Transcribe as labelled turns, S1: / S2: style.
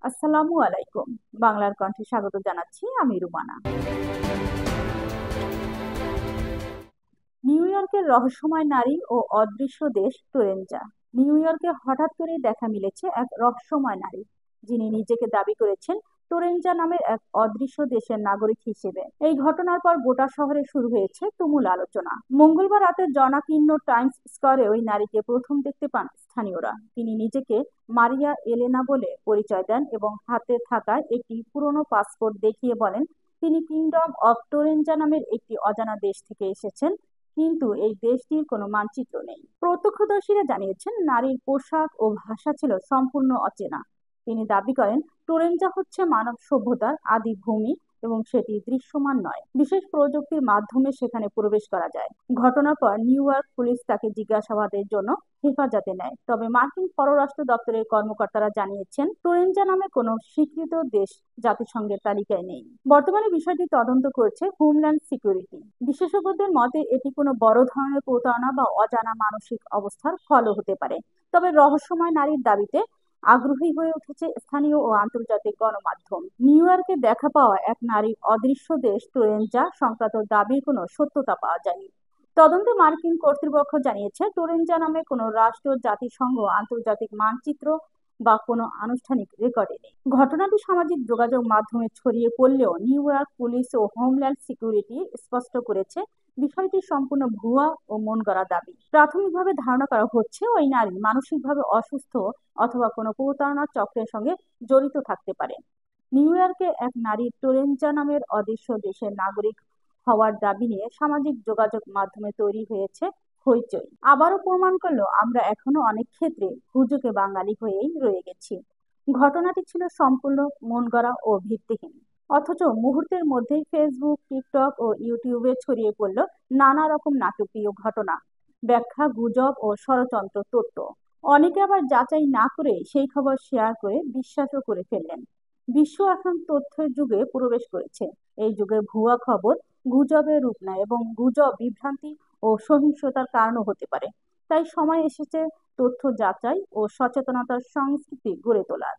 S1: আসসালামু আলাইকুম। বাংলার কণ্ঠে স্বাগত জানাচ্ছি, আমি রুমানা। নিউ ইয়র্কের রহস্যময় নারী ও অদৃশ্য দেশ টোরেনজা। নিউ ইয়র্কে হঠাৎ করেই দেখা মিলেছে এক রহস্যময় নারী, যিনি নিজেকে দাবি করেছেন টোরেনজা নামের এক অদৃশ্য দেশের নাগরিক হিসেবে। এই ঘটনার পর গোটা শহরে শুরু হয়েছে তুমুল আলোচনা। মঙ্গলবার রাতে জনাকীর্ণ টাইমস স্কোয়ারে ওই নারীকে প্রথম দেখতে পান স্থানীয়রা। তিনি নিজেকে মারিয়া এলেনা বলে পরিচয় দেন এবং হাতে থাকা একটি পুরনো পাসপোর্ট দেখিয়ে বলেন তিনি কিংডম অফ টোরেনজা নামের একটি অজানা দেশ থেকে এসেছেন, কিন্তু এই দেশটির কোনো মানচিত্র নেই। প্রত্যক্ষদর্শীরা জানিয়েছেন নারীর পোশাক ও ভাষা ছিল সম্পূর্ণ অচেনা। তিনি দাবি করেন টোরেনজা হচ্ছে মানব সভ্যতার আদি ভূমি এবং সেটি দৃশ্যমান নয়। বিশেষ প্রযুক্তির মাধ্যমে সেখানে প্রবেশ করা যায়। ঘটনার পর নিউ ইয়র্ক পুলিশ তাকে জিজ্ঞাসাবাদের জন্য হেফাজতে নেয়। তবে মার্কিন পররাষ্ট্র দপ্তরের কর্মকর্তারা জানিয়েছেন টোরেনজা নামে কোনো স্বীকৃত দেশ জাতিসংঘের তালিকায় নেই। বর্তমানে বিষয়টি তদন্ত করছে হোমল্যান্ড সিকিউরিটি। বিশেষজ্ঞদের মতে এটি কোনো বড় ধরনের প্রতারণা বা অজানা মানসিক অবস্থার ফলও হতে পারে। তবে রহস্যময় নারীর দাবিতে আগ্রহী হয়ে উঠেছে স্থানীয় ও আন্তর্জাতিক গণমাধ্যম। নিউ ইয়র্কে দেখা পাওয়া এক নারীর অদৃশ্য দেশ টোরেনজা সংক্রান্ত দাবির কোনো সত্যতা পাওয়া যায়নি। তদন্তে মার্কিন কর্তৃপক্ষ জানিয়েছে টোরেনজা নামে কোনো রাষ্ট্র, জাতিসংঘ, আন্তর্জাতিক মানচিত্র বা কোনো আনুষ্ঠানিক রেকর্ডে নেই। ঘটনাটি সামাজিক যোগাযোগ মাধ্যমে ছড়িয়ে পড়লেও নিউ ইয়র্ক পুলিশ ও হোমল্যান্ড সিকিউরিটি স্পষ্ট করেছে বিষয়টি সম্পূর্ণ ভুয়া ও মন গড়া দাবি। প্রাথমিকভাবে ধারণা করা হচ্ছে ওই নারী মানসিকভাবে অসুস্থ অথবা কোনো প্রতারণা চক্রের সঙ্গে জড়িত থাকতে পারে। নিউ ইয়র্কে এক নারী টোরেনজা নামের অদৃশ্য দেশের নাগরিক হওয়ার দাবি নিয়ে সামাজিক যোগাযোগ মাধ্যমে তৈরি হয়েছে হইচই। আবারও প্রমাণ করলো আমরা এখনো অনেক ক্ষেত্রে হুজুগে বাঙালি হয়েই রয়ে গেছি। ঘটনাটি ছিল সম্পূর্ণ মনগড়া ও ভিত্তিহীন, অথচ মুহূর্তের মধ্যেই ফেসবুক, টিকটক ও ইউটিউবে ছড়িয়ে পড়ল নানা রকম নাটকীয় ঘটনা, ব্যাখ্যা, গুজব ও ষড়যন্ত্র তথ্য। অনেকে আবার যাচাই না করে সেই খবর শেয়ার করে বিশ্বাসও করে ফেললেন। বিশ্ব এখন তথ্যের যুগে প্রবেশ করেছে। এই যুগে ভুয়া খবর গুজবের রূপ নেয় এবং গুজব বিভ্রান্তি ও সহিংসতার কারণও হতে পারে। তাই সময় এসেছে তথ্য যাচাই ও সচেতনতার সংস্কৃতি গড়ে তোলার।